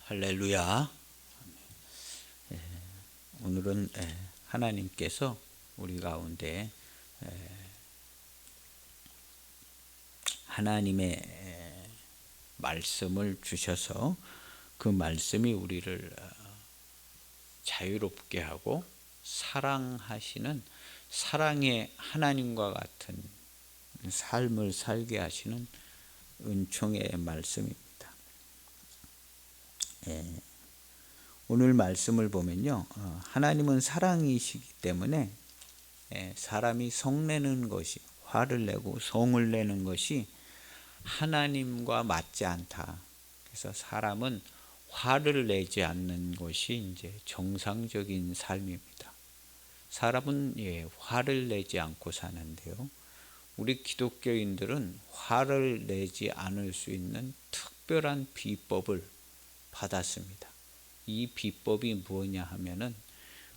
할렐루야. 오늘은 하나님께서 우리 가운데 하나님의 말씀을 주셔서 그 말씀이 우리를 자유롭게 하고 사랑하시는 사랑의 하나님과 같은 삶을 살게 하시는 은총의 말씀입니다. 오늘 말씀을 보면요, 하나님은 사랑이시기 때문에 사람이 성내는 것이, 화를 내고 성을 내는 것이 하나님과 맞지 않다. 그래서 사람은 화를 내지 않는 것이 이제 정상적인 삶입니다. 사람은 화를 내지 않고 사는데요, 우리 기독교인들은 화를 내지 않을 수 있는 특별한 비법을 받았습니다. 이 비법이 뭐냐 하면은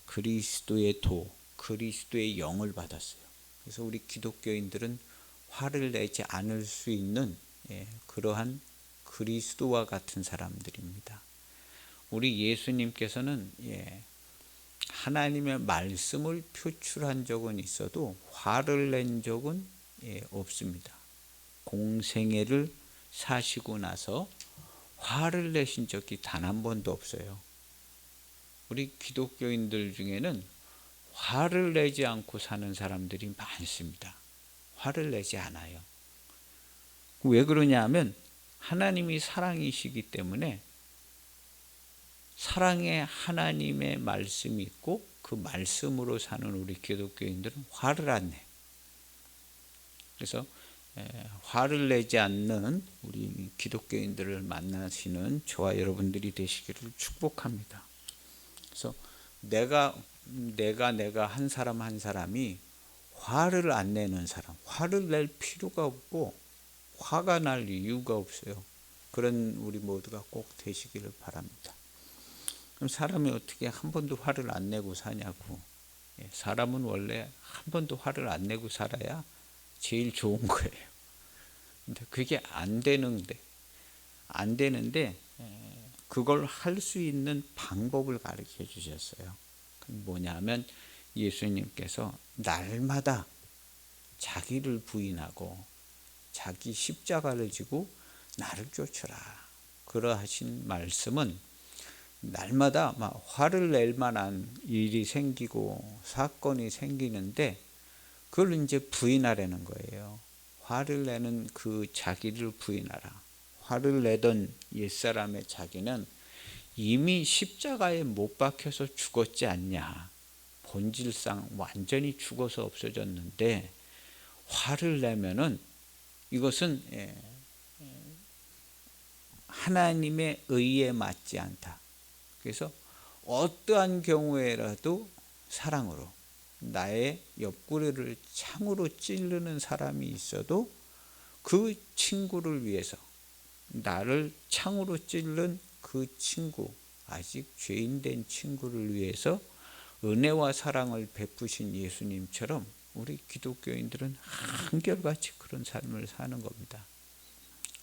그리스도의 도, 그리스도의 영을 받았어요. 그래서 우리 기독교인들은 화를 내지 않을 수 있는 그러한 그리스도와 같은 사람들입니다. 우리 예수님께서는 하나님의 말씀을 표출한 적은 있어도 화를 낸 적은 없습니다. 공생애를 사시고 나서 화를 내신 적이 단 한 번도 없어요. 우리 기독교인들 중에는 화를 내지 않고 사는 사람들이 많습니다. 화를 내지 않아요. 왜 그러냐 하면 하나님이 사랑이시기 때문에 사랑의 하나님의 말씀이 있고 그 말씀으로 사는 우리 기독교인들은 화를 안 내. 그래서 화를 내지 않는 우리 기독교인들을 만나시는 저와 여러분들이 되시기를 축복합니다. 그래서 내가 한 사람 한 사람이 화를 안 내는 사람, 화를 낼 필요가 없고 화가 날 이유가 없어요. 그런 우리 모두가 꼭 되시기를 바랍니다. 그럼 사람이 어떻게 한 번도 화를 안 내고 사냐고. 사람은 원래 한 번도 화를 안 내고 살아야 제일 좋은 거예요. 근데 그게 안 되는데 그걸 할 수 있는 방법을 가르쳐 주셨어요. 그건 뭐냐면 예수님께서 날마다 자기를 부인하고 자기 십자가를 지고 나를 쫓으라. 그러하신 말씀은 날마다 막 화를 낼 만한 일이 생기고 사건이 생기는데 그걸 이제 부인하라는 거예요. 화를 내는 그 자기를 부인하라. 화를 내던 옛사람의 자기는 이미 십자가에 못 박혀서 죽었지 않냐. 본질상 완전히 죽어서 없어졌는데 화를 내면은 이것은 하나님의 의에 맞지 않다. 그래서 어떠한 경우에라도 사랑으로 나의 옆구리를 창으로 찌르는 사람이 있어도 그 친구를 위해서 나를 창으로 찌른 그 친구, 아직 죄인된 친구를 위해서 은혜와 사랑을 베푸신 예수님처럼 우리 기독교인들은 한결같이 그런 삶을 사는 겁니다.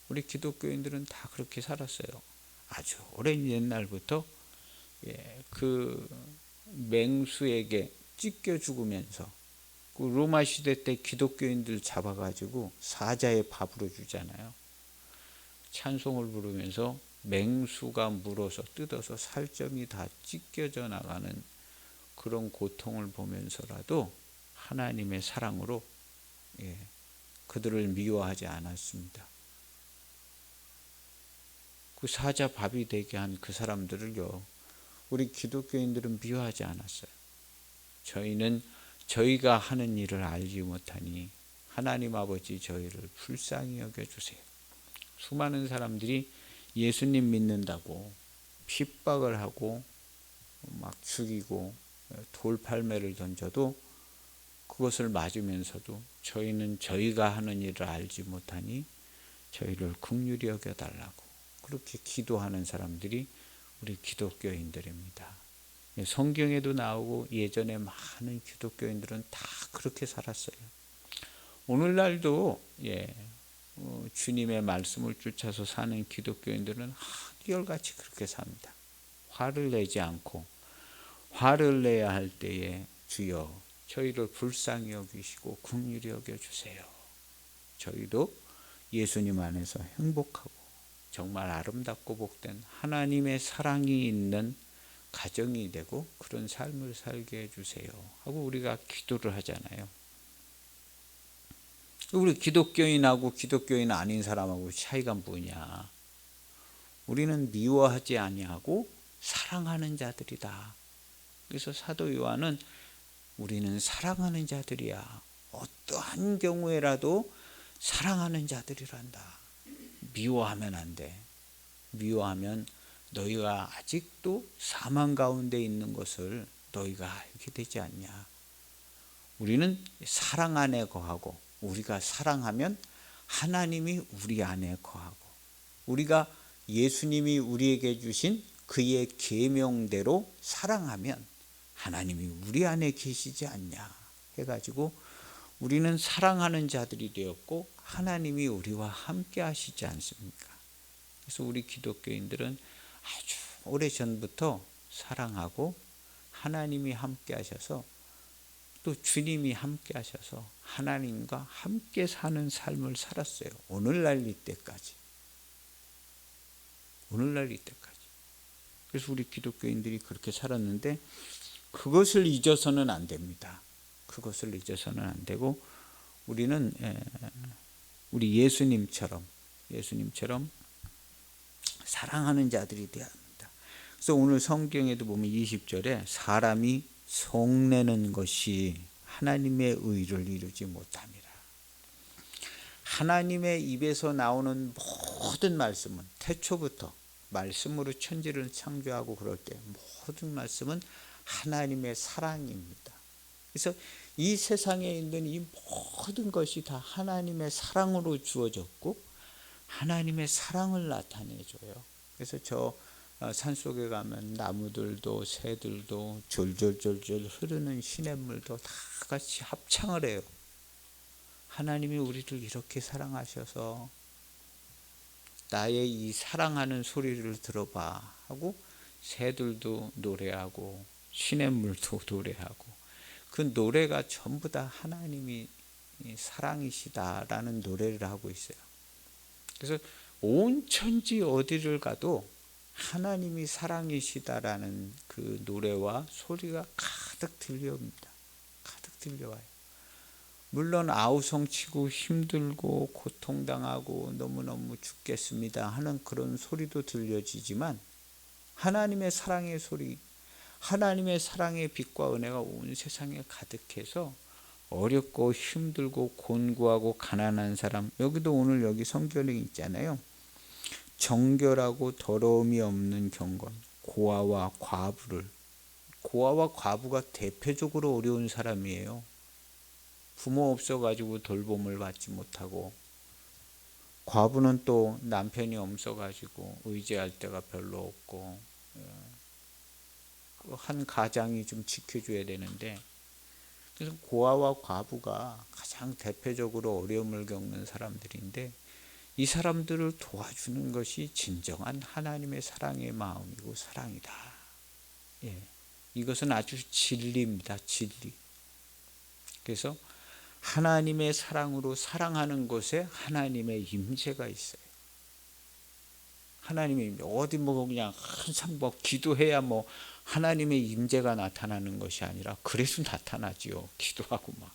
우리 기독교인들은 다 그렇게 살았어요. 아주 오랜 옛날부터 그 맹수에게 찢겨 죽으면서 그 로마 시대 때 기독교인들 잡아가지고 사자의 밥으로 주잖아요. 찬송을 부르면서 맹수가 물어서 뜯어서 살점이 다 찢겨져 나가는 그런 고통을 보면서라도 하나님의 사랑으로 그들을 미워하지 않았습니다. 그 사자 밥이 되게 한 그 사람들을요, 우리 기독교인들은 미워하지 않았어요. 저희는 저희가 하는 일을 알지 못하니 하나님 아버지 저희를 불쌍히 여겨주세요. 수많은 사람들이 예수님 믿는다고 핍박을 하고 막 죽이고 돌팔매를 던져도 그것을 맞으면서도 저희는 저희가 하는 일을 알지 못하니 저희를 긍휼히 여겨달라고 그렇게 기도하는 사람들이 우리 기독교인들입니다. 성경에도 나오고 예전에 많은 기독교인들은 다 그렇게 살았어요. 오늘날도 주님의 말씀을 쫓아서 사는 기독교인들은 한결같이 그렇게 삽니다. 화를 내지 않고, 화를 내야 할 때에 주여 저희를 불쌍히 여기시고 긍휼히 여겨주세요. 저희도 예수님 안에서 행복하고 정말 아름답고 복된 하나님의 사랑이 있는 가정이 되고 그런 삶을 살게 해주세요 하고 우리가 기도를 하잖아요. 우리 기독교인하고 기독교인 아닌 사람하고 차이가 뭐냐? 우리는 미워하지 아니하고 사랑하는 자들이다. 그래서 사도 요한은 우리는 사랑하는 자들이야. 어떠한 경우에라도 사랑하는 자들이란다. 미워하면 안 돼. 미워하면 너희가 아직도 사망 가운데 있는 것을 너희가 알게 되지 않냐. 우리는 사랑 안에 거하고 우리가 사랑하면 하나님이 우리 안에 거하고 우리가 예수님이 우리에게 주신 그의 계명대로 사랑하면 하나님이 우리 안에 계시지 않냐 해가지고 우리는 사랑하는 자들이 되었고 하나님이 우리와 함께 하시지 않습니까? 그래서 우리 기독교인들은 아주 오래전부터 사랑하고 하나님이 함께 하셔서 또 주님이 함께 하셔서 하나님과 함께 사는 삶을 살았어요. 오늘날 이때까지. 오늘날 이때까지. 그래서 우리 기독교인들이 그렇게 살았는데 그것을 잊어서는 안 됩니다. 그것을 잊어서는 안 되고 우리는 우리 예수님처럼 사랑하는 자들이 되어야 합니다. 그래서 오늘 성경에도 보면 20절에 사람이 속내는 것이 하나님의 의를 이루지 못함이라. 하나님의 입에서 나오는 모든 말씀은 태초부터 말씀으로 천지를 창조하고 그럴 때 모든 말씀은 하나님의 사랑입니다. 그래서 이 세상에 있는 이 모든 것이 다 하나님의 사랑으로 주어졌고 하나님의 사랑을 나타내줘요. 그래서 저 산속에 가면 나무들도 새들도 졸졸졸졸 흐르는 시냇물도 다 같이 합창을 해요. 하나님이 우리를 이렇게 사랑하셔서 나의 이 사랑하는 소리를 들어봐 하고 새들도 노래하고 시냇물도 노래하고 그 노래가 전부 다 하나님이 사랑이시다라는 노래를 하고 있어요. 그래서 온 천지 어디를 가도 하나님이 사랑이시다라는 그 노래와 소리가 가득 들려옵니다. 가득 들려와요. 물론 아우성치고 힘들고 고통당하고 너무너무 죽겠습니다 하는 그런 소리도 들려지지만 하나님의 사랑의 소리, 하나님의 사랑의 빛과 은혜가 온 세상에 가득해서 어렵고 힘들고 곤고하고 가난한 사람, 여기도 오늘 여기 성경에 있잖아요. 정결하고 더러움이 없는 경건, 고아와 과부가 대표적으로 어려운 사람이에요. 부모 없어가지고 돌봄을 받지 못하고 과부는 또 남편이 없어가지고 의지할 데가 별로 없고 한 가장이 좀 지켜줘야 되는데 그래서 고아와 과부가 가장 대표적으로 어려움을 겪는 사람들인데 이 사람들을 도와주는 것이 진정한 하나님의 사랑의 마음이고 사랑이다. 이것은 아주 진리입니다. 진리. 그래서 하나님의 사랑으로 사랑하는 곳에 하나님의 임재가 있어요. 하나님의 임재. 어디 뭐 그냥 항상 뭐 기도해야 뭐 하나님의 임재가 나타나는 것이 아니라 그래서 나타나지요. 기도하고 막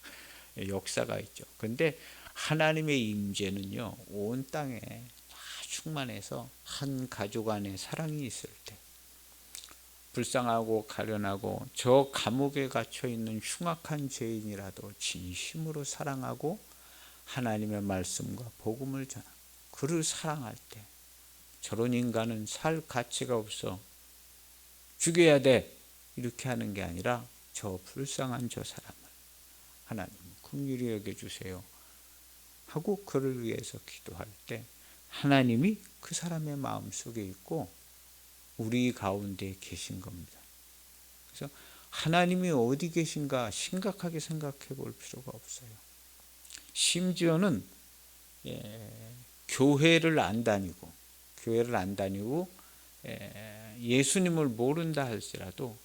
역사가 있죠. 근데 하나님의 임재는요, 온 땅에 다 충만해서 한 가족 안에 사랑이 있을 때 불쌍하고 가련하고 저 감옥에 갇혀 있는 흉악한 죄인이라도 진심으로 사랑하고 하나님의 말씀과 복음을 전하고 그를 사랑할 때 저런 인간은 살 가치가 없어 죽여야 돼 이렇게 하는 게 아니라 저 불쌍한 저 사람을 하나님 긍휼히 여겨주세요 하고 그를 위해서 기도할 때 하나님이 그 사람의 마음속에 있고 우리 가운데 계신 겁니다. 그래서 하나님이 어디 계신가 심각하게 생각해 볼 필요가 없어요. 심지어는 교회를 안 다니고 예수님을 모른다 할지라도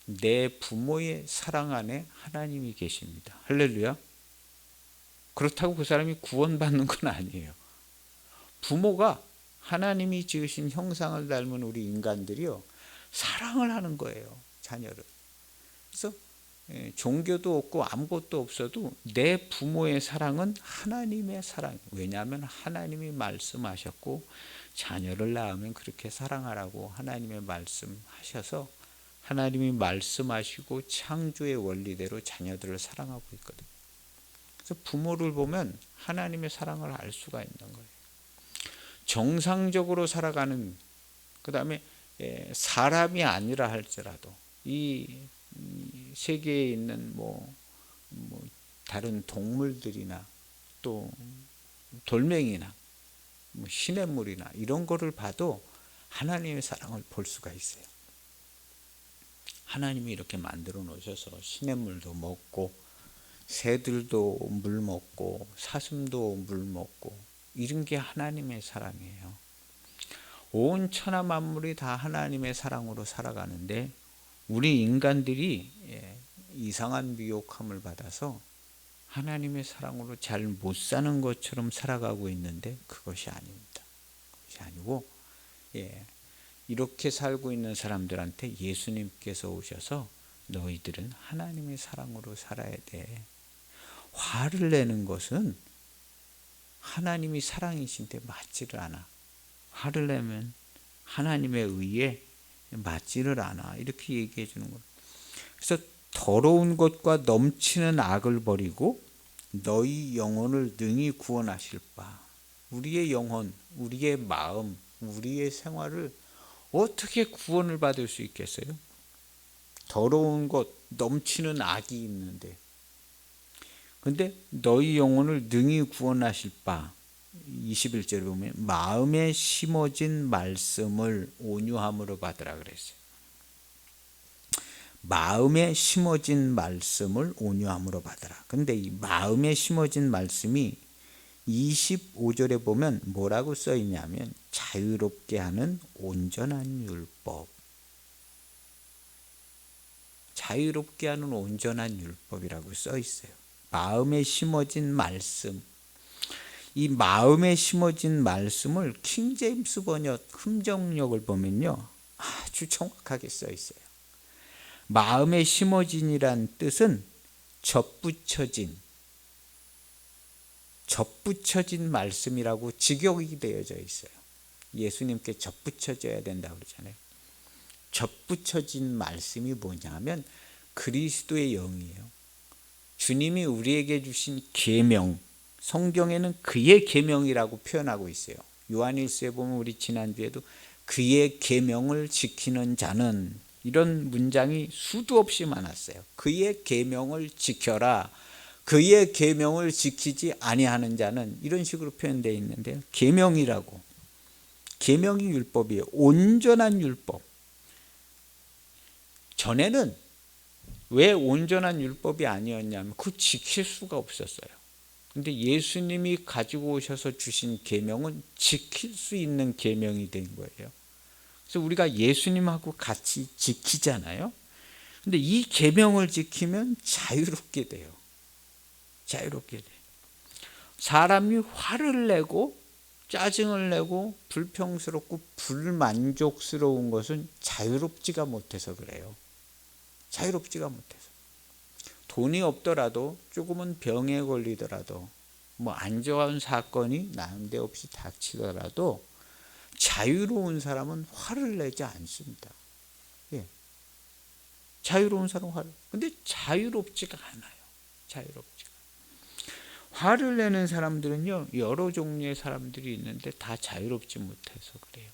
내 부모의 사랑 안에 하나님이 계십니다. 할렐루야. 그렇다고 그 사람이 구원받는 건 아니에요. 부모가 하나님이 지으신 형상을 닮은 우리 인간들이요, 사랑을 하는 거예요, 자녀를. 그래서 종교도 없고 아무것도 없어도 내 부모의 사랑은 하나님의 사랑. 왜냐하면 하나님이 말씀하셨고 자녀를 낳으면 그렇게 사랑하라고 하나님의 말씀하셔서 하나님이 말씀하시고 창조의 원리대로 자녀들을 사랑하고 있거든요. 그래서 부모를 보면 하나님의 사랑을 알 수가 있는 거예요. 정상적으로 살아가는, 그 다음에 사람이 아니라 할지라도 이 세계에 있는 다른 동물들이나 또 돌멩이나 시냇물이나 이런 거를 봐도 하나님의 사랑을 볼 수가 있어요. 하나님이 이렇게 만들어 놓으셔서 시냇물도 먹고 새들도 물 먹고 사슴도 물 먹고 이런 게 하나님의 사랑이에요. 온 천하 만물이 다 하나님의 사랑으로 살아가는데 우리 인간들이 이상한 미혹함을 받아서 하나님의 사랑으로 잘 못 사는 것처럼 살아가고 있는데 그것이 아닙니다. 그것이 아니고 이렇게 살고 있는 사람들한테 예수님께서 오셔서 너희들은 하나님의 사랑으로 살아야 돼. 화를 내는 것은 하나님이 사랑이신데 맞지를 않아. 화를 내면 하나님의 의에 맞지를 않아. 이렇게 얘기해 주는 거예요. 그래서 더러운 것과 넘치는 악을 버리고 너희 영혼을 능히 구원하실 바. 우리의 영혼, 우리의 마음, 우리의 생활을 어떻게 구원을 받을 수 있겠어요? 더러운 것, 넘치는 악이 있는데. 근데 너희 영혼을 능히 구원하실 바. 21절에 보면 마음에 심어진 말씀을 온유함으로 받으라 그랬어요. 마음에 심어진 말씀을 온유함으로 받으라. 근데 이 마음에 심어진 말씀이 25절에 보면 뭐라고 써 있냐면 자유롭게 하는 온전한 율법. 자유롭게 하는 온전한 율법이라고 써 있어요. 마음에 심어진 말씀. 이 마음에 심어진 말씀을 킹제임스 번역 흠정역을 보면요, 아주 정확하게 써 있어요. 마음에 심어진이란 뜻은 접붙여진 말씀이라고 직역이 되어져 있어요. 예수님께 접붙여져야 된다고 그러잖아요. 접붙여진 말씀이 뭐냐면 그리스도의 영이에요. 주님이 우리에게 주신 계명, 성경에는 그의 계명이라고 표현하고 있어요. 요한일서에 보면 우리 지난주에도 그의 계명을 지키는 자는, 이런 문장이 수도 없이 많았어요. 그의 계명을 지켜라. 그의 계명을 지키지 아니하는 자는, 이런 식으로 표현되어 있는데요. 계명이라고. 계명이 율법이에요. 온전한 율법. 전에는 왜 온전한 율법이 아니었냐면 그 지킬 수가 없었어요. 근데 예수님이 가지고 오셔서 주신 계명은 지킬 수 있는 계명이 된 거예요. 그래서 우리가 예수님하고 같이 지키잖아요. 근데 이 계명을 지키면 자유롭게 돼요. 자유롭게 돼. 사람이 화를 내고 짜증을 내고 불평스럽고 불만족스러운 것은 자유롭지가 못해서 그래요. 자유롭지가 못해서. 돈이 없더라도, 조금은 병에 걸리더라도, 안 좋은 사건이 난데없이 닥치더라도 자유로운 사람은 화를 내지 않습니다. 자유로운 사람은 화를. 근데 자유롭지가 않아요. 자유롭지가. 화를 내는 사람들은요, 여러 종류의 사람들이 있는데 다 자유롭지 못해서 그래요.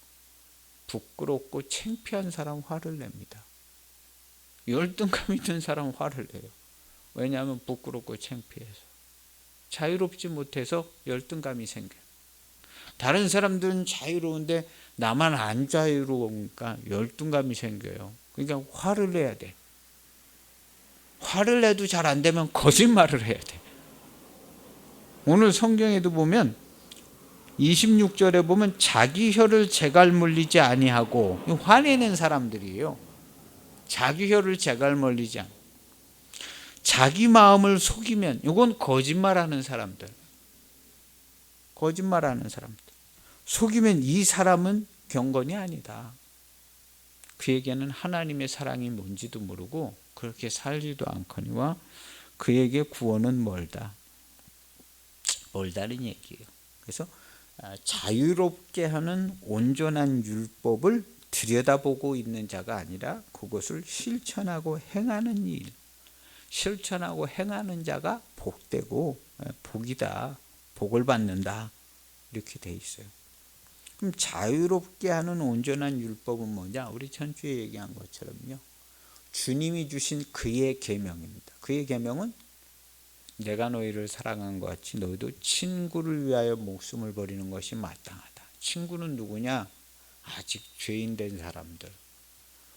부끄럽고 창피한 사람 화를 냅니다. 열등감 있는 사람 화를 내요. 왜냐하면 부끄럽고 창피해서. 자유롭지 못해서 열등감이 생겨요. 다른 사람들은 자유로운데 나만 안 자유로우니까 열등감이 생겨요. 그러니까 화를 내야 돼. 화를 내도 잘 안 되면 거짓말을 해야 돼. 오늘 성경에도 보면 26절에 보면 자기 혀를 재갈 물리지 아니하고, 화내는 사람들이에요. 자기 혀를 재갈 물리지 않. 자기 마음을 속이면, 이건 거짓말하는 사람들. 거짓말하는 사람들. 속이면 이 사람은 경건이 아니다. 그에게는 하나님의 사랑이 뭔지도 모르고 그렇게 살지도 않거니와 그에게 구원은 멀다. 멀다는 얘기예요. 그래서 자유롭게 하는 온전한 율법을 들여다보고 있는 자가 아니라 그것을 실천하고 행하는 일, 실천하고 행하는 자가 복되고 복이다, 복을 받는다, 이렇게 돼 있어요. 그럼 자유롭게 하는 온전한 율법은 뭐냐? 우리 전주에 얘기한 것처럼요, 주님이 주신 그의 계명입니다. 그의 계명은 내가 너희를 사랑한 것 같이 너희도 친구를 위하여 목숨을 버리는 것이 마땅하다. 친구는 누구냐? 아직 죄인 된 사람들.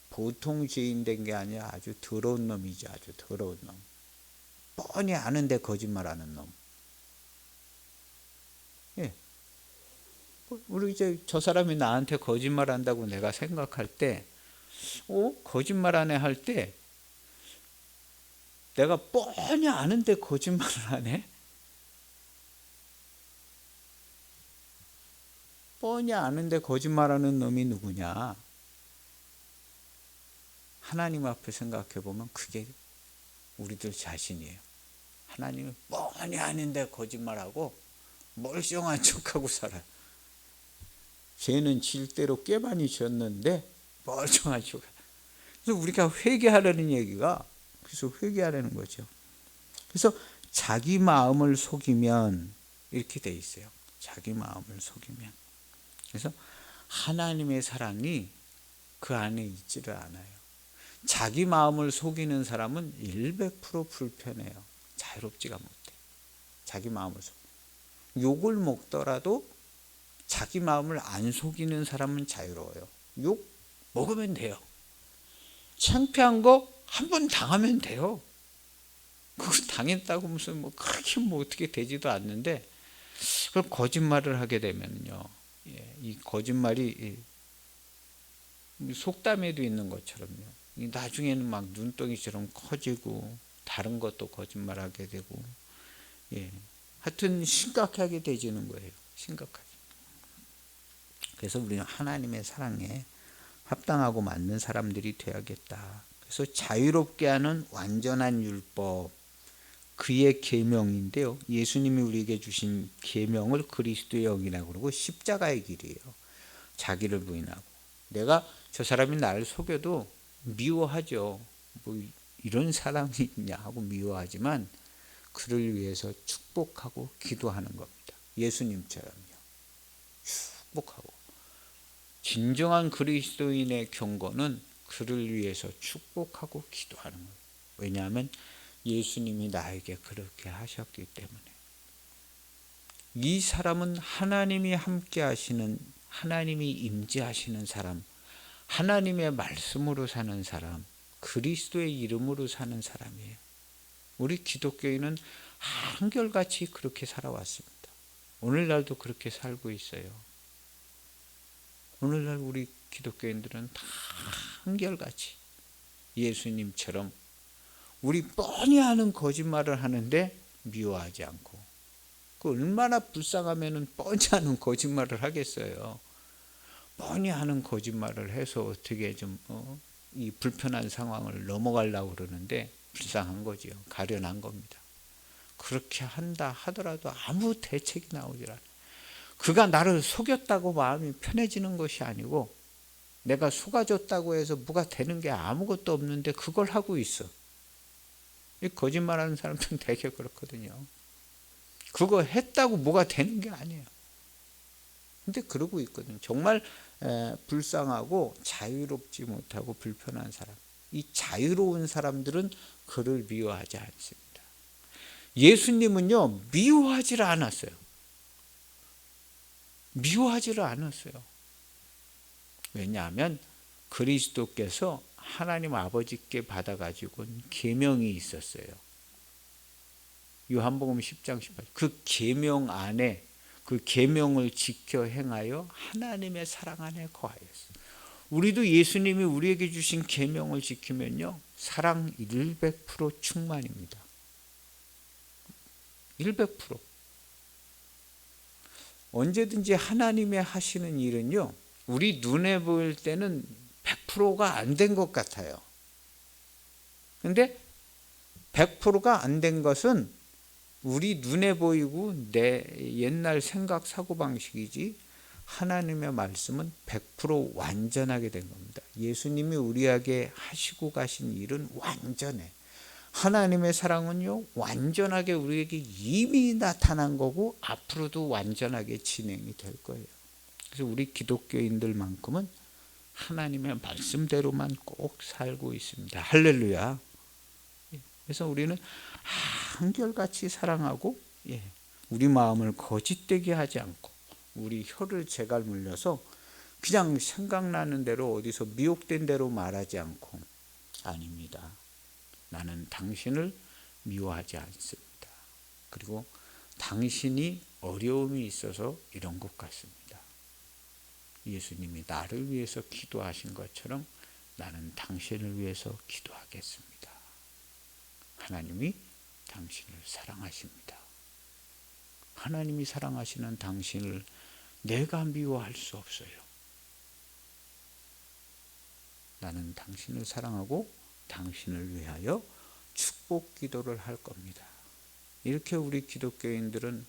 보통 죄인 된 게 아니라 아주 더러운 놈이죠. 아주 더러운 놈. 뻔히 아는데 거짓말하는 놈. 예. 우리 이제 저 사람이 나한테 거짓말한다고 내가 생각할 때, 거짓말하네 할 때, 내가 뻔히 아는데 거짓말을 하네? 뻔히 아는데 거짓말하는 놈이 누구냐? 하나님 앞에 생각해 보면 그게 우리들 자신이에요. 하나님은 뻔히 아는데 거짓말하고 멀쩡한 척하고 살아요. 죄는 질 대로 꽤 많이 졌는데 멀쩡한 척. 그래서 우리가 회개하려는 얘기가, 그래서 회개하려는 거죠. 그래서 자기 마음을 속이면 이렇게 돼 있어요. 자기 마음을 속이면. 그래서 하나님의 사랑이 그 안에 있지를 않아요. 자기 마음을 속이는 사람은 100% 불편해요. 자유롭지가 못해. 자기 마음을 속여. 욕을 먹더라도 자기 마음을 안 속이는 사람은 자유로워요. 욕 먹으면 돼요. 창피한 거 한 번 당하면 돼요. 그거 당했다고 무슨 그렇게 어떻게 되지도 않는데, 그걸 거짓말을 하게 되면요, 이 거짓말이 속담에도 있는 것처럼요, 나중에는 막 눈덩이처럼 커지고 다른 것도 거짓말하게 되고, 하여튼 심각하게 되지는 거예요. 심각하게. 그래서 우리는 하나님의 사랑에 합당하고 맞는 사람들이 되어야겠다. 그래서 자유롭게 하는 완전한 율법, 그의 계명인데요, 예수님이 우리에게 주신 계명을 그리스도의 영이라고 그러고 십자가의 길이에요. 자기를 부인하고. 내가 저 사람이 나를 속여도 미워하죠. 뭐 이런 사람이 있냐 하고 미워하지만 그를 위해서 축복하고 기도하는 겁니다. 예수님처럼요. 축복하고. 진정한 그리스도인의 경건은 그를 위해서 축복하고 기도하는 거예요. 왜냐하면 예수님이 나에게 그렇게 하셨기 때문에. 이 사람은 하나님이 함께 하시는, 하나님이 임재하시는 사람, 하나님의 말씀으로 사는 사람, 그리스도의 이름으로 사는 사람이에요. 우리 기독교인은 한결같이 그렇게 살아왔습니다. 오늘날도 그렇게 살고 있어요. 오늘날 우리 기독교인들은 다 한결같이 예수님처럼 우리 뻔히 아는 거짓말을 하는데 미워하지 않고, 그 얼마나 불쌍하면 뻔히 아는 거짓말을 하겠어요. 뻔히 하는 거짓말을 해서 어떻게 좀 이 불편한 상황을 넘어가려고 그러는데 불쌍한 거지요. 가련한 겁니다. 그렇게 한다 하더라도 아무 대책이 나오질 않아요. 그가 나를 속였다고 마음이 편해지는 것이 아니고, 내가 속아줬다고 해서 뭐가 되는 게 아무것도 없는데 그걸 하고 있어. 이 거짓말하는 사람들은 되게 그렇거든요. 그거 했다고 뭐가 되는 게 아니에요. 근데 그러고 있거든요. 정말 불쌍하고 자유롭지 못하고 불편한 사람. 이 자유로운 사람들은 그를 미워하지 않습니다. 예수님은요, 미워하지를 않았어요. 미워하지를 않았어요. 왜냐하면 그리스도께서 하나님 아버지께 받아가지고 계명이 있었어요. 요한복음 10장 18절. 그 계명 안에 그 계명을 지켜 행하여 하나님의 사랑 안에 거하였어. 우리도 예수님이 우리에게 주신 계명을 지키면요, 사랑 100% 충만입니다. 100%. 언제든지 하나님의 하시는 일은요, 우리 눈에 보일 때는 100%가 안 된 것 같아요. 근데 100%가 안 된 것은 우리 눈에 보이고 내 옛날 생각 사고방식이지, 하나님의 말씀은 100% 완전하게 된 겁니다. 예수님이 우리에게 하시고 가신 일은 완전해. 하나님의 사랑은요, 완전하게 우리에게 이미 나타난 거고 앞으로도 완전하게 진행이 될 거예요. 그래서 우리 기독교인들만큼은 하나님의 말씀대로만 꼭 살고 있습니다. 할렐루야. 그래서 우리는 한결같이 사랑하고, 우리 마음을 거짓되게 하지 않고, 우리 혀를 제갈 물려서 그냥 생각나는 대로 어디서 미혹된 대로 말하지 않고, 아닙니다. 나는 당신을 미워하지 않습니다. 그리고 당신이 어려움이 있어서 이런 것 같습니다. 예수님이 나를 위해서 기도하신 것처럼 나는 당신을 위해서 기도하겠습니다. 하나님이 당신을 사랑하십니다. 하나님이 사랑하시는 당신을 내가 미워할 수 없어요. 나는 당신을 사랑하고 당신을 위하여 축복 기도를 할 겁니다. 이렇게 우리 기독교인들은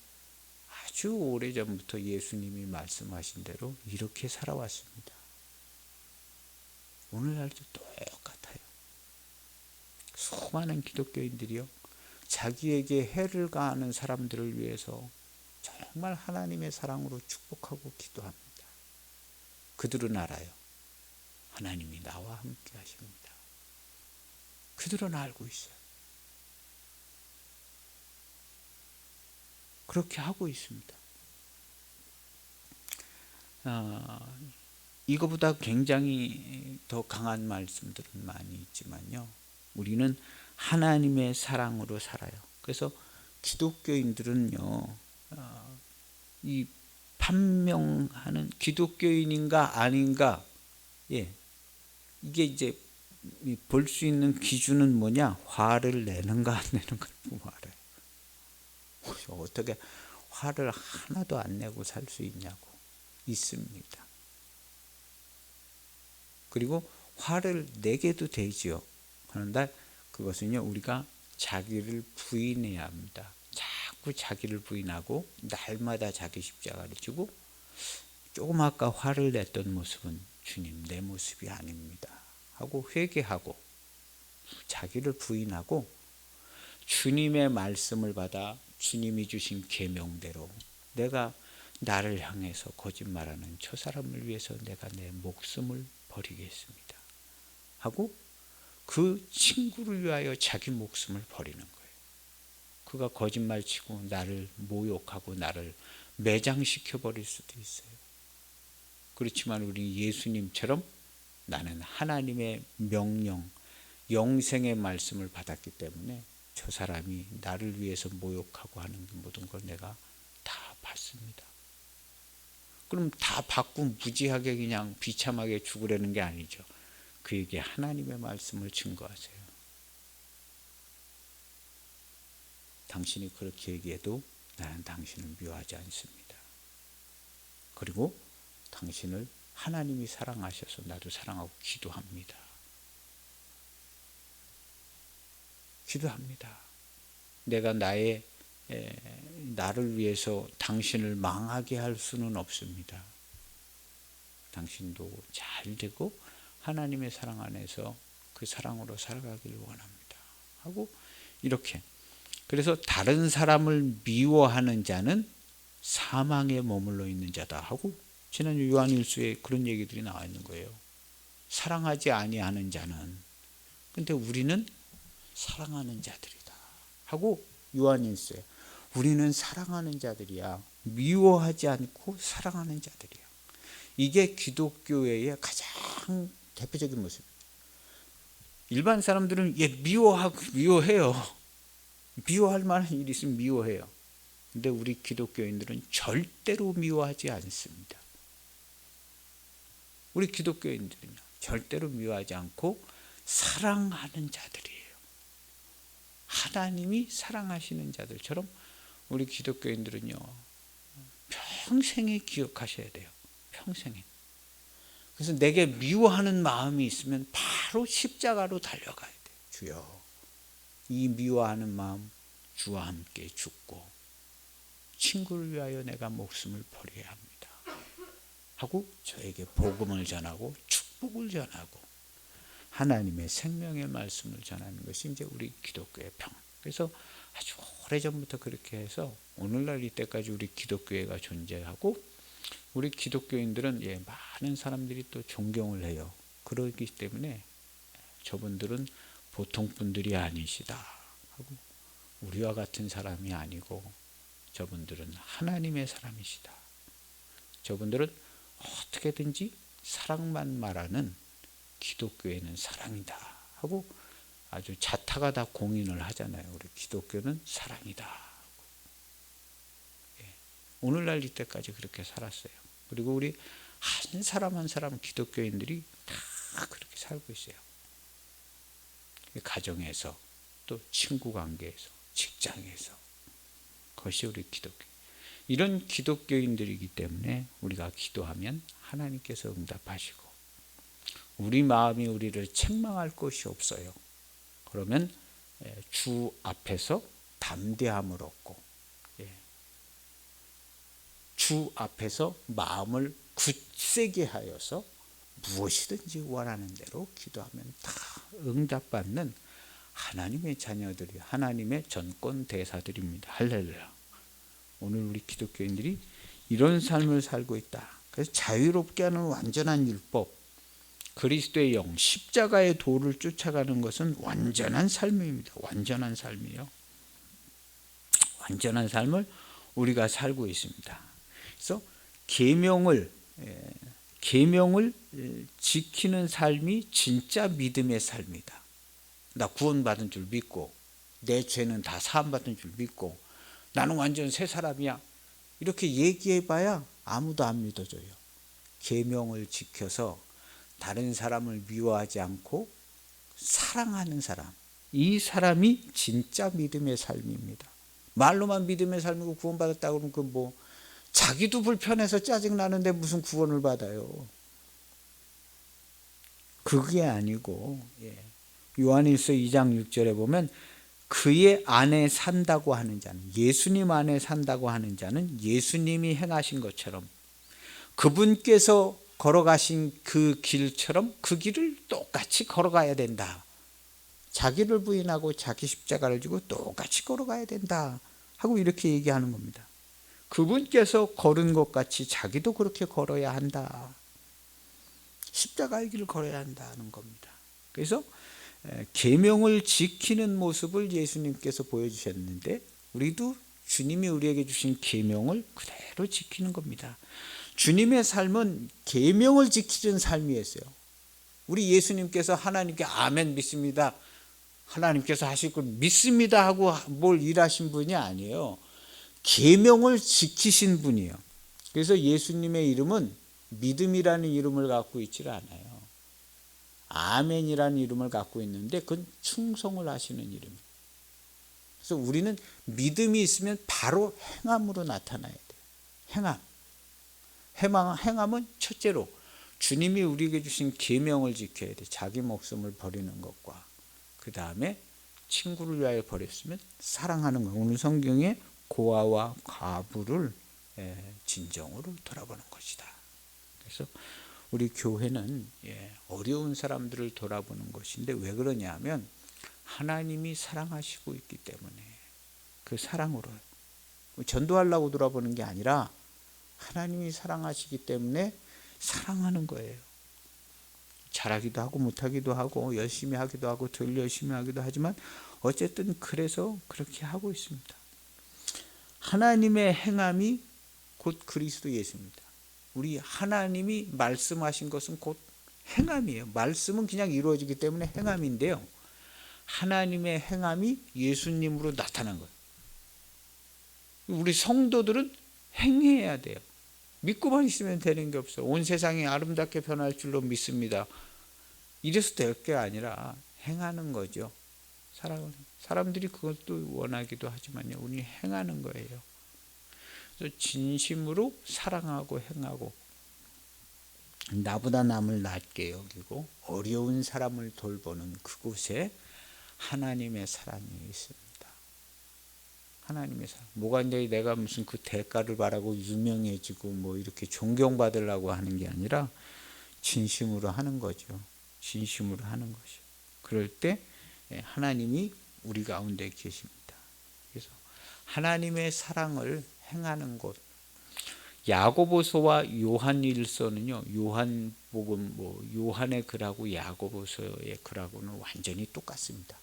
아주 오래전부터 예수님이 말씀하신 대로 이렇게 살아왔습니다. 오늘날도 똑같아요. 수많은 기독교인들이요, 자기에게 해를 가하는 사람들을 위해서 정말 하나님의 사랑으로 축복하고 기도합니다. 그들은 알아요. 하나님이 나와 함께 하십니다. 그들은 알고 있어요. 그렇게 하고 있습니다. 이거보다 굉장히 더 강한 말씀들은 많이 있지만요, 우리는 하나님의 사랑으로 살아요. 그래서 기독교인들은요, 이 판명하는 기독교인인가 아닌가, 이게 이제 볼 수 있는 기준은 뭐냐? 화를 내는가 안 내는가 보면 알아요. 어떻게 화를 하나도 안 내고 살 수 있냐고. 있습니다. 그리고 화를 내게도 되지요. 그런데 그것은요, 우리가 자기를 부인해야 합니다. 자꾸 자기를 부인하고 날마다 자기 십자가를 지고, 조금 아까 화를 냈던 모습은 주님 내 모습이 아닙니다 하고 회개하고, 자기를 부인하고 주님의 말씀을 받아 주님이 주신 계명대로 내가 나를 향해서 거짓말하는 저 사람을 위해서 내가 내 목숨을 버리겠습니다 하고, 그 친구를 위하여 자기 목숨을 버리는 거예요. 그가 거짓말치고 나를 모욕하고 나를 매장시켜 버릴 수도 있어요. 그렇지만 우리 예수님처럼 나는 하나님의 명령, 영생의 말씀을 받았기 때문에 저 사람이 나를 위해서 모욕하고 하는 모든 걸 내가 다 받습니다. 그럼 다 받고 무지하게 그냥 비참하게 죽으려는 게 아니죠. 그에게 하나님의 말씀을 증거하세요. 당신이 그렇게 얘기해도 나는 당신을 미워하지 않습니다. 그리고 당신을 하나님이 사랑하셔서 나도 사랑하고 기도합니다. 기도합니다. 내가 나를 위해서 당신을 망하게 할 수는 없습니다. 당신도 잘 되고 하나님의 사랑 안에서 그 사랑으로 살아가기를 원합니다 하고, 이렇게. 그래서 다른 사람을 미워하는 자는 사망에 머물러 있는 자다 하고, 지난주 요한일서에 그런 얘기들이 나와 있는 거예요. 사랑하지 아니하는 자는, 근데 우리는 사랑하는 자들이다 하고, 요한일서에 우리는 사랑하는 자들이야. 미워하지 않고 사랑하는 자들이야. 이게 기독교회의 가장 대표적인 모습입니다. 일반 사람들은 미워해요. 미워할 만한 일이 있으면 미워해요. 근데 우리 기독교인들은 절대로 미워하지 않습니다. 우리 기독교인들은요, 절대로 미워하지 않고 사랑하는 자들이에요. 하나님이 사랑하시는 자들처럼 우리 기독교인들은요, 평생에 기억하셔야 돼요. 평생에. 그래서 내게 미워하는 마음이 있으면 바로 십자가로 달려가야 돼요. 주여, 이 미워하는 마음 주와 함께 죽고 친구를 위하여 내가 목숨을 버려야 합니다 하고 저에게 복음을 전하고 축복을 전하고 하나님의 생명의 말씀을 전하는 것이 이제 우리 기독교의 평. 그래서 아주 오래전부터 그렇게 해서 오늘날 이때까지 우리 기독교회가 존재하고 우리 기독교인들은 많은 사람들이 또 존경을 해요. 그러기 때문에 저분들은 보통 분들이 아니시다 하고 우리와 같은 사람이 아니고 저분들은 하나님의 사람이시다. 저분들은 어떻게든지 사랑만 말하는 기독교에는 사랑이다 하고 아주 자타가 다 공인을 하잖아요. 우리 기독교는 사랑이다. 오늘날 이때까지 그렇게 살았어요. 그리고 우리 한 사람 한 사람 기독교인들이 다 그렇게 살고 있어요. 가정에서 또 친구 관계에서 직장에서 그것이 우리 기독교. 이런 기독교인들이기 때문에 우리가 기도하면 하나님께서 응답하시고 우리 마음이 우리를 책망할 것이 없어요. 그러면 주 앞에서 담대함을 얻고 주 앞에서 마음을 굳세게 하여서 무엇이든지 원하는 대로 기도하면 다 응답받는 하나님의 자녀들이 하나님의 전권 대사들입니다. 할렐루야. 오늘 우리 기독교인들이 이런 삶을 살고 있다. 그래서 자유롭게 하는 완전한 율법, 그리스도의 영, 십자가의 도를 쫓아가는 것은 완전한 삶입니다. 완전한 삶이요. 완전한 삶을 우리가 살고 있습니다. 그래서 계명을 지키는 삶이 진짜 믿음의 삶이다. 나 구원받은 줄 믿고 내 죄는 다 사함받은 줄 믿고 나는 완전 새 사람이야. 이렇게 얘기해봐야 아무도 안 믿어줘요. 계명을 지켜서 다른 사람을 미워하지 않고 사랑하는 사람, 이 사람이 진짜 믿음의 삶입니다. 말로만 믿음의 삶이고 구원받았다 그러면 그 뭐 자기도 불편해서 짜증나는데 무슨 구원을 받아요. 그게 아니고 요한일서 2장 6절에 보면 그의 안에 산다고 하는 자는, 예수님 안에 산다고 하는 자는 예수님이 행하신 것처럼 그분께서 걸어가신 그 길처럼 그 길을 똑같이 걸어가야 된다. 자기를 부인하고 자기 십자가를 지고 똑같이 걸어가야 된다 하고 이렇게 얘기하는 겁니다. 그분께서 걸은 것 같이 자기도 그렇게 걸어야 한다. 십자가의 길을 걸어야 한다는 겁니다. 그래서 계명을 지키는 모습을 예수님께서 보여주셨는데 우리도 주님이 우리에게 주신 계명을 그대로 지키는 겁니다. 주님의 삶은 계명을 지키는 삶이었어요. 우리 예수님께서 하나님께 아멘 믿습니다, 하나님께서 하실 걸 믿습니다 하고 뭘 일하신 분이 아니에요. 계명을 지키신 분이에요. 그래서 예수님의 이름은 믿음이라는 이름을 갖고 있지를 않아요. 아멘이라는 이름을 갖고 있는데 그건 충성을 하시는 이름이에요. 그래서 우리는 믿음이 있으면 바로 행함으로 나타나야 돼요. 행함은 첫째로 주님이 우리에게 주신 계명을 지켜야 돼. 자기 목숨을 버리는 것과 그 다음에 친구를 위하여 버렸으면 사랑하는 것. 오늘 성경에 고아와 과부를 진정으로 돌아보는 것이다. 그래서 우리 교회는 어려운 사람들을 돌아보는 것인데 왜 그러냐면 하나님이 사랑하시고 있기 때문에 그 사랑으로 전도하려고 돌아보는 게 아니라 하나님이 사랑하시기 때문에 사랑하는 거예요. 잘하기도 하고 못하기도 하고 열심히 하기도 하고 덜 열심히 하기도 하지만 어쨌든 그래서 그렇게 하고 있습니다. 하나님의 행함이 곧 그리스도 예수입니다. 우리 하나님이 말씀하신 것은 곧 행함이에요. 말씀은 그냥 이루어지기 때문에 행함인데요. 하나님의 행함이 예수님으로 나타난 거예요. 우리 성도들은 행해야 돼요. 믿고만 있으면 되는 게 없어. 온 세상이 아름답게 변할 줄로 믿습니다. 이래서 될 게 아니라 행하는 거죠. 사람들이 그것도 원하기도 하지만요, 우리는 행하는 거예요. 그래서 진심으로 사랑하고 행하고, 나보다 남을 낮게 여기고 어려운 사람을 돌보는 그곳에 하나님의 사랑이 있습니다. 하나님의 사랑. 뭐가 이제 내가 무슨 그 대가를 바라고 유명해지고 뭐 이렇게 존경받으려고 하는 게 아니라 진심으로 하는 거죠. 진심으로 하는 것이요. 그럴 때 하나님이 우리 가운데 계십니다. 그래서 하나님의 사랑을 행하는 곳. 야고보서와 요한일서는요, 요한복음 요한의 글하고 야고보서의 글하고는 완전히 똑같습니다.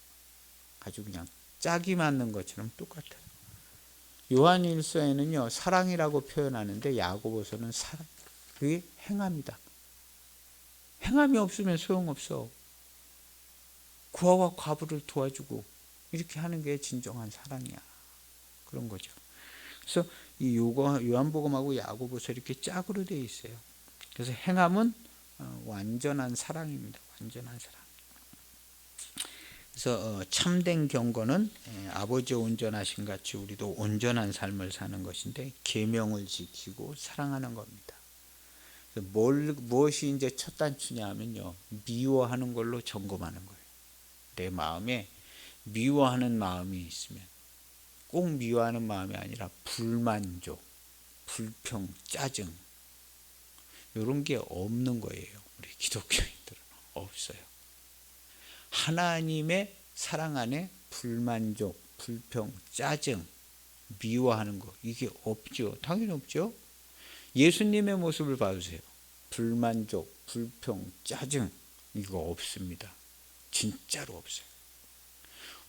아주 그냥 짝이 맞는 것처럼 똑같아요. 요한일서에는요, 사랑이라고 표현하는데 야고보서는 사랑, 그게 행함이다. 행함이 없으면 소용없어. 고아와 과부를 도와주고 이렇게 하는 게 진정한 사랑이야. 그런 거죠. 그래서 이 요한복음하고 야고보서 이렇게 짝으로 되어 있어요. 그래서 행함은 완전한 사랑입니다. 완전한 사랑. 그래서 참된 경건은 아버지 온전하신 같이 우리도 온전한 삶을 사는 것인데, 계명을 지키고 사랑하는 겁니다. 무엇이 이제 첫 단추냐 하면요, 미워하는 걸로 점검하는 거예요. 내 마음에 미워하는 마음이 있으면, 꼭 미워하는 마음이 아니라 불만족, 불평, 짜증, 이런 게 없는 거예요. 우리 기독교인들은 없어요. 하나님의 사랑 안에 불만족, 불평, 짜증, 미워하는 거, 이게 없죠. 당연히 없죠. 예수님의 모습을 봐주세요. 불만족, 불평, 짜증, 이거 없습니다. 진짜로 없어요.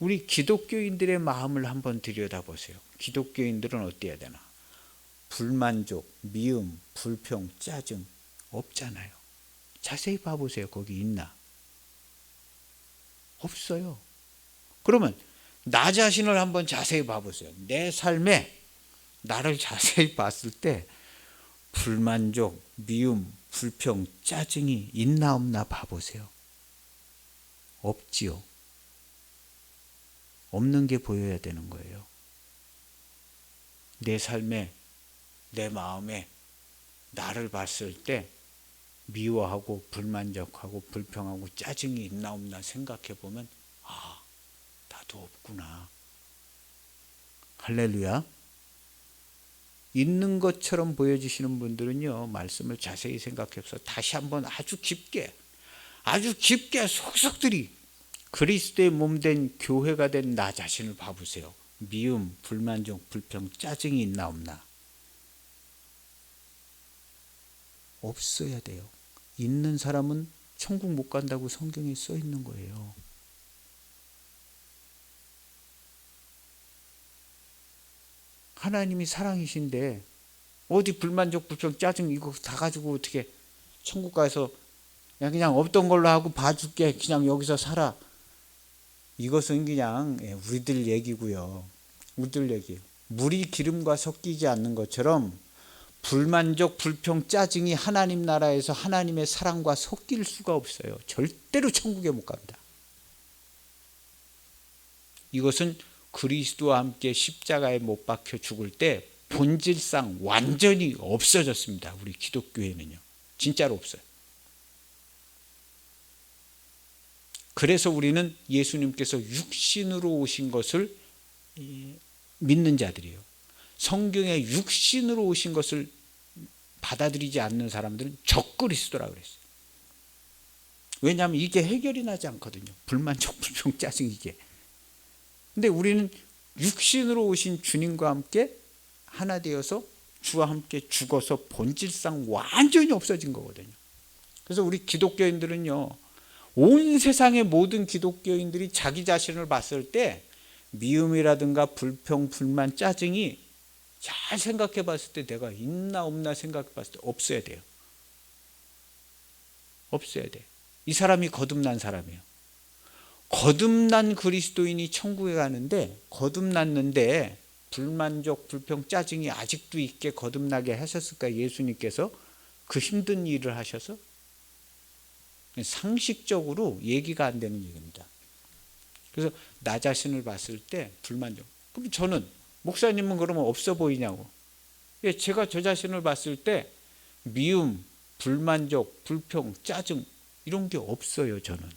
우리 기독교인들의 마음을 한번 들여다보세요. 기독교인들은 어때야 되나? 불만족, 미움, 불평, 짜증 없잖아요. 자세히 봐보세요. 거기 있나? 없어요. 그러면 나 자신을 한번 자세히 봐보세요. 내 삶에 나를 자세히 봤을 때 불만족, 미움, 불평, 짜증이 있나 없나 봐보세요. 없지요. 없는 게 보여야 되는 거예요. 내 삶에, 내 마음에 나를 봤을 때 미워하고 불만족하고 불평하고 짜증이 있나 없나 생각해 보면, 아, 나도 없구나. 할렐루야. 있는 것처럼 보여주시는 분들은요, 말씀을 자세히 생각해서 다시 한번 아주 깊게 속속들이 그리스도의 몸된 교회가 된 나 자신을 봐보세요. 미움, 불만족, 불평, 짜증이 있나 없나? 없어야 돼요. 있는 사람은 천국 못 간다고 성경에 써 있는 거예요. 하나님이 사랑이신데 어디 불만족, 불평, 짜증 이거 다 가지고 어떻게 천국 가서 그냥 없던 걸로 하고 봐줄게, 그냥 여기서 살아. 이것은 그냥 우리들 얘기고요. 우리들 얘기. 물이 기름과 섞이지 않는 것처럼 불만족, 불평, 짜증이 하나님 나라에서 하나님의 사랑과 섞일 수가 없어요. 절대로 천국에 못 갑니다. 이것은 그리스도와 함께 십자가에 못 박혀 죽을 때 본질상 완전히 없어졌습니다. 우리 기독교회는요. 진짜로 없어요. 그래서 우리는 예수님께서 육신으로 오신 것을 믿는 자들이에요. 성경에 육신으로 오신 것을 받아들이지 않는 사람들은 적그리스도라고 그랬어요. 왜냐하면 이게 해결이 나지 않거든요. 불만족, 불평, 짜증 이게. 근데 우리는 육신으로 오신 주님과 함께 하나 되어서 주와 함께 죽어서 본질상 완전히 없어진 거거든요. 그래서 우리 기독교인들은요, 온 세상의 모든 기독교인들이 자기 자신을 봤을 때 미움이라든가 불평, 불만, 짜증이 잘 생각해 봤을 때 내가 있나 없나 생각해 봤을 때 없어야 돼요. 없어야 돼. 이 사람이 거듭난 사람이에요. 거듭난 그리스도인이 천국에 가는데, 거듭났는데 불만족, 불평, 짜증이 아직도 있게 거듭나게 하셨을까? 예수님께서 그 힘든 일을 하셔서? 상식적으로 얘기가 안 되는 얘기입니다. 그래서 나 자신을 봤을 때 불만족. 그럼 저는, 목사님은 그러면 없어 보이냐고. 예, 제가 저 자신을 봤을 때 미움, 불만족, 불평, 짜증 이런 게 없어요. 저는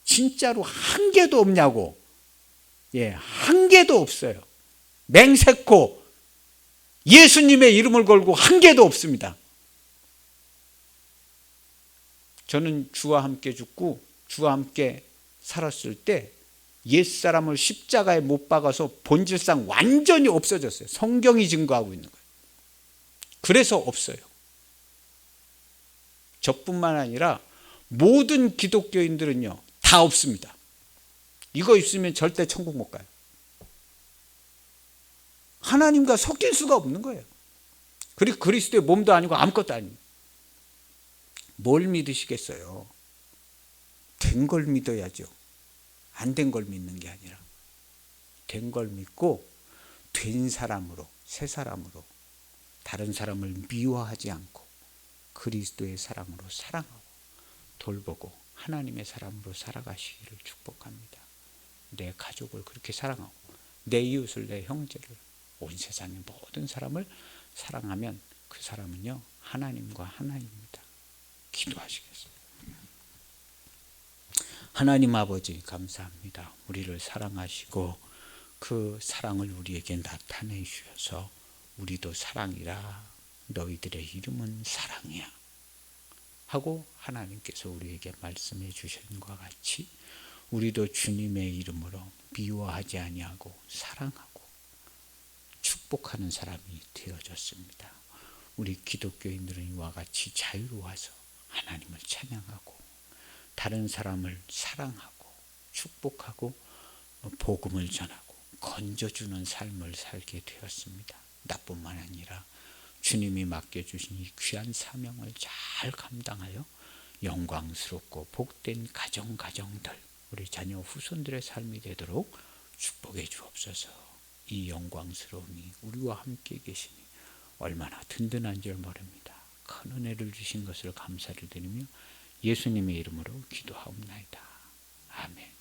진짜로 한 개도 없냐고. 예, 한 개도 없어요. 맹세코 예수님의 이름을 걸고 한 개도 없습니다. 저는 주와 함께 죽고 주와 함께 살았을 때 옛사람을 십자가에 못 박아서 본질상 완전히 없어졌어요. 성경이 증거하고 있는 거예요. 그래서 없어요. 저뿐만 아니라 모든 기독교인들은요, 다 없습니다. 이거 있으면 절대 천국 못 가요. 하나님과 섞일 수가 없는 거예요. 그리고 그리스도의 몸도 아니고 아무것도 아닙니다. 뭘 믿으시겠어요? 된 걸 믿어야죠. 안 된 걸 믿는 게 아니라 된 걸 믿고 된 사람으로, 새 사람으로 다른 사람을 미워하지 않고 그리스도의 사람으로 사랑하고 돌보고 하나님의 사람으로 살아가시기를 축복합니다. 내 가족을 그렇게 사랑하고 내 이웃을, 내 형제를, 온 세상의 모든 사람을 사랑하면 그 사람은요, 하나님과 하나입니다. 기도하시겠습니다. 하나님 아버지 감사합니다. 우리를 사랑하시고 그 사랑을 우리에게 나타내 주셔서 우리도 사랑이라 너희들의 이름은 사랑이야 하고 하나님께서 우리에게 말씀해 주신 것과 같이 우리도 주님의 이름으로 미워하지 아니하고 사랑하고 축복하는 사람이 되어졌습니다. 우리 기독교인들은 이와 같이 자유로워서 하나님을 찬양하고 다른 사람을 사랑하고 축복하고 복음을 전하고 건져주는 삶을 살게 되었습니다. 나뿐만 아니라 주님이 맡겨주신 이 귀한 사명을 잘 감당하여 영광스럽고 복된 가정들 우리 자녀 후손들의 삶이 되도록 축복해 주옵소서. 이 영광스러움이 우리와 함께 계시니 얼마나 든든한 줄 모릅니다. 큰 은혜를 주신 것을 감사를 드리며 예수님의 이름으로 기도하옵나이다. 아멘.